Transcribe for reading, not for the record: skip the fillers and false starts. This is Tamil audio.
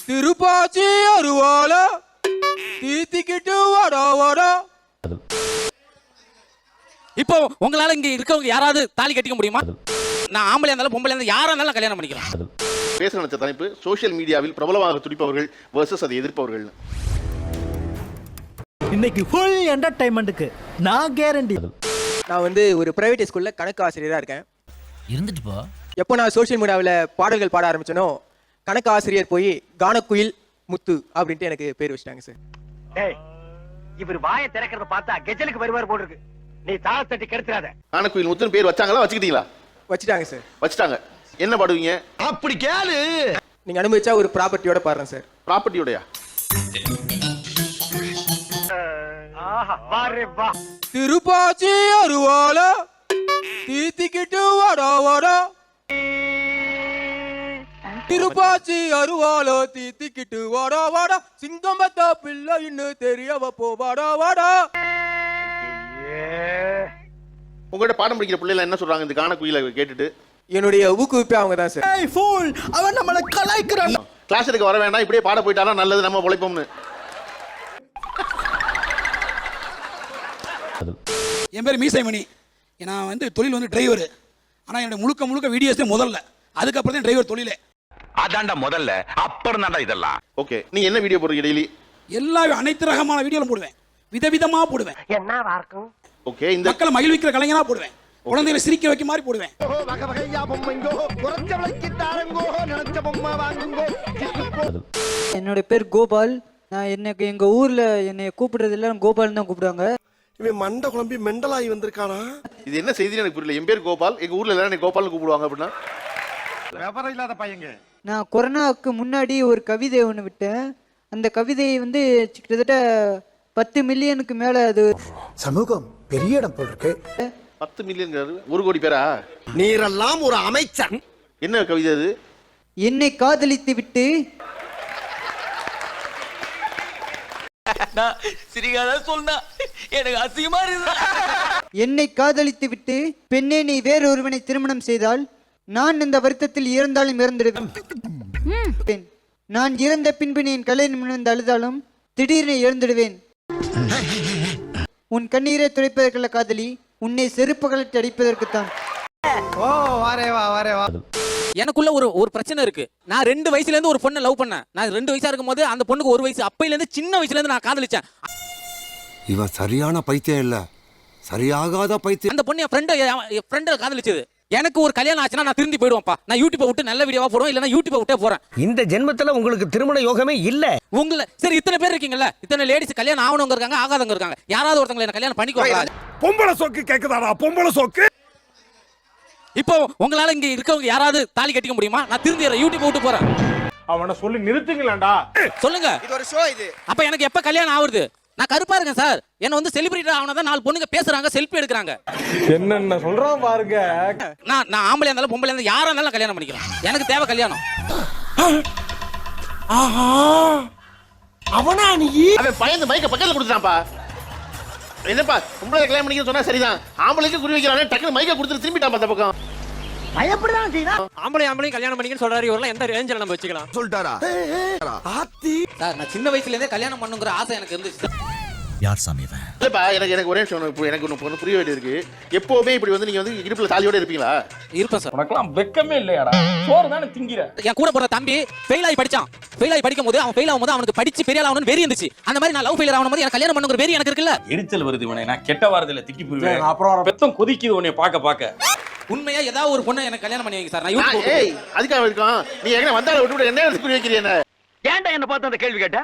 திருப்பாச்சி அருவால தீத்திக்கிட்டு வாடா வாடா. இப்போ உங்களால இங்க இருக்கவங்க யாராவது தாலி கட்டிக்க முடியுமா? நான் ஆம்பளை இருந்தாலும் பொம்பளை இருந்தாலும் யாரா இருந்தாலும் கல்யாணம் பண்ணிக்கிறேன். பேச நினைச்ச தலைப்பு சோசியல் மீடியாவில் பிரபலமாக துடிப்பவர்கள் வர்சஸ் அதை எதிர்ப்பவர்கள். இன்னைக்கு ஃபுல் என்டர்டைன்மெண்ட்டுக்கு நான் கேரண்டி. நான் ஒரு பிரைவேட் ஸ்கூல்ல கணக்கு ஆசிரியரா இருக்கேன். இருந்துட்டு போ. எப்போ நான் சோஷியல் மீடியாவில் பாடல்கள் பாட ஆரம்பிச்சனோ கணக்கு ஆசிரியர் போய் கானக்குயில் முத்து அப்படின்ட்டு எனக்கு பேர் வச்சிட்டாங்க சார். இவர் வாயை திறக்கிறத பார்த்தா கெஜலுக்கு வருவார் போல இருக்கு. நீ தாளத்தட்டி கெடுத்துறாத. கானக்குயில் முத்துன்னு பேர் வச்சாங்களா வச்சுக்கிட்டீங்களா? வச்சுட்டாங்க சார். வச்சுட்டாங்க. என்ன பாடுவீங்க? அப்படி கேளு. நீங்க அனுபவிச்சா ஒரு ப்ராப்பர்ட்டியோட பாடுறேன் சார். ப்ராப்பர்ட்டியோடயா? திருப்பாச்சி அருவால தீத்திக்கிட்டு வாடா வாடா. திருப்பாச்சி அருவால தீத்திக்கிட்டு வாடா வாடா. சிங்கமத்தா பிள்ளை இன்னும் தெரியவ போ வாடா வாடா. உங்கள்கிட்ட பாடம் படிக்கிற பிள்ளைல என்ன சொல்றாங்க இந்த கானக்குயில கேட்டுட்டு? என்னுடைய ஊக்குவிப்பே அவங்க தான் சார். ஏய் ஃபூல், அவன் நம்மள கலாய்க்கறான். கிளாஸ் எடுக்க வர வேண்டாம், இப்படியே பாட போயிட்டானா நல்லது, நம்ம உழைப்போம்னு. என் பேர் மீசைமணி. நான் தொழில் டிரைவர். ஆனால் என்னோட முழுக்க வீடியோஸ் முதல்ல, அதுக்கப்புறம் தான் டிரைவர் தொழிலே. அதான்டா முதல்ல, அப்புறம் தான்டா இதெல்லாம். ஓகே, நீங்க என்ன வீடியோ போடுறீங்க டெய்லி? அனைத்து ரகமான வீடியோலும் போடுவேன், விதவிதமா போடுவேன். என்னவா இருக்கும்? ஓகே, இந்த மக்களை மகிழ்விக்கிற கலைஞனா போடுவேன், குழந்தைகளை சிரிக்க வைக்க மாதிரி போடுவேன். என்னோட பேர் கோபால். நான் எங்க ஊர்ல என்னை கூப்பிடுறது எல்லாம் கோபால் தான் கூப்பிடுவாங்க. இவன் மண்டை குழம்பி மெண்டலாகி வந்திருக்கானா? இது என்ன செய்தின்னு எனக்கு புரியல. என் பேர் கோபால், எங்க ஊர்ல எல்லாரும் கோபால்னு கூப்பிடுவாங்க அப்படின்னா? விவரம் இல்லாத பையங்க. நான் கொரோனாவுக்கு முன்னாடி ஒரு கவிதை ஒன்று விட்டேன். அந்த கவிதை கிட்டத்தட்ட 10 மில்லியனுக்கு மேல அது. சமூகம் பெரிய இடம் போல் இருக்கு. 10 மில்லியன், 1 கோடி பேரா? நீரெல்லாம் ஒரு அமைச்சர். என்ன கவிதை அது? என்னை காதலித்து விட்டு என்னை காதலித்து விட்டு பெண்ணே நீ வேறொருவனை திருமணம் செய்தால் நான் இந்த வருத்தத்தில் இறந்தாலும் இறந்துடுவேன். நான் இறந்த பின்பு நீ என் கல்யாணம் இழந்து அழுதாலும் திடீர்னு இறந்துடுவேன். உன் கண்ணீரை துடைப்பதற்குள்ள காதலி, உன்னை செருப்புகளை அடிப்பதற்குத்தான். எனக்குள்ள ஒரு பிரச்சனை இருக்கு. நான் 2 வயசுல இருந்து ஒரு பொண்ணை லவ் பண்ணேன். நான் 2 வயசா இருக்கும்போது அந்த பொண்ணுக்கு 1 வயசு. அப்பையில இருந்து சின்ன வயசுல இருந்து நான் காதலிச்சேன். இவன் சரியான பைத்தியம் இல்ல, சரியாகாத பைத்தியம். அந்த பொண்ணு என் ஃப்ரெண்ட காதலிச்சது. எனக்கு ஒரு கல்யாணம் ஆச்சுன்னா நான் திரும்பி போயிடுவேன்ப்பா. நான் யூடியூப்பை விட்டு நல்ல வீடியோவா போடுவேன், இல்லைன்னா யூடியூப்பை விட்டே போறேன். இந்த ஜென்மத்துல உங்களுக்கு திருமண யோகமே இல்ல. உங்களை சரி, இத்தனை பேர் இருக்கீங்கல்ல, இத்தனை லேடிஸ் கல்யாணம் ஆகணுங்க இருக்காங்க, ஆகாதவங்க இருக்காங்க. யாராவது ஒருத்தங்களை என்ன கல்யாணம் பண்ணிக்கோங்க. பொம்பளை சொக்கு கேக்குதாடா? பொம்பளை சொக்கு. இப்போ உங்களால இங்க இருக்கவங்க யாராவது தாலி கட்டிக்க முடியுமா? நான் திரும்பி யூடியூப் விட்டு போறேன். அவனை சொல்லி நிறுத்துங்களேன்டா. சொல்லுங்க. இது ஒரு ஷோ. இது அப்ப எனக்கு எப்ப கல்யாணம் ஆகுது? நான் கருப்பா இருக்கேன் சார். என்ன செலிபிரிட்டி ஆகணும் 4 பொண்ணுங்க பேசுறாங்க, செல்ஃபி எடுக்கிறாங்க. என்னென்ன சொல்றான் பாருங்க. நான் ஆம்பளை இருந்தாலும் பொம்பளை இருந்தாலும் யாரா இருந்தாலும் கல்யாணம் பண்ணிக்கிறேன். எனக்கு தேவை கல்யாணம். அவனா நீ? அவன் பயந்து மைக்க பக்கத்துல கொடுத்துட்டான்ப்பா. என்னப்பா உங்களை கல்யாணம் பண்ணிக்க சொன்னா சரிதான், ஆம்பளைக்கு குறி வைக்கிறானே, டக்குனு மைக்க கொடுத்துட்டு திரும்பிட்டான் அந்த பக்கம். பயப்படலாம் செய்யலாம். ஆம்பளையும் கல்யாணம் பண்ணிக்கன்னு சொல்றாரு. இவரெல்லாம் எந்த ரேஞ்சில நம்ம வச்சுக்கலாம் சொல்லிட்டாரா? சார், நான் சின்ன வயசுல இருந்தே கல்யாணம் பண்ணுங்கிற ஆசை எனக்கு இருந்துச்சு. யார் சாமி இவன்? இல்லப்பா, எனக்கு ஒரே நிமிஷம், எனக்கு ஒன்று புரிய வேண்டியது இருக்கு. எப்பவுமே இப்படி நீங்க இடுப்புல தாலியோட இருப்பீங்களா? இருப்பேன் சார். உனக்கெல்லாம் வெக்கமே இல்லையாடா? சோறு தானே திங்கிற. என் கூட போற தம்பி ஃபெயில் ஆகி படிச்சான். ஃபெயில் ஆகி படிக்கும் போது அவனுக்கு படிச்சு பெரிய ஆகணும்னு வெறி இருந்துச்சு. அந்த மாதிரி நான் லவ் ஃபெயிலியர் ஆகணும் போது எனக்கு கல்யாணம் பண்ணுங்கிற வெறி எனக்கு இருக்குல்ல. எரிச்சல் வருது உனக்கு. நான் கெட்ட வாரத்துல திக்கி போயிடுவேன். அப்புறம் பெத்தம் கொதிக்குது உன்னை பார்க்க. உண்மையா ஏதாவது ஒரு பொண்ணை எனக்கு கல்யாணம் பண்ணி வைங்க சார். நான் யூடியூப் அதுக்காக இருக்கும். நீ எங்க வந்தாலும் விட்டு என்ன புரிய வைக்கிறீங்க? ஏன்டா என்ன பார்த்து அந்த கேள்வி கேட்ட?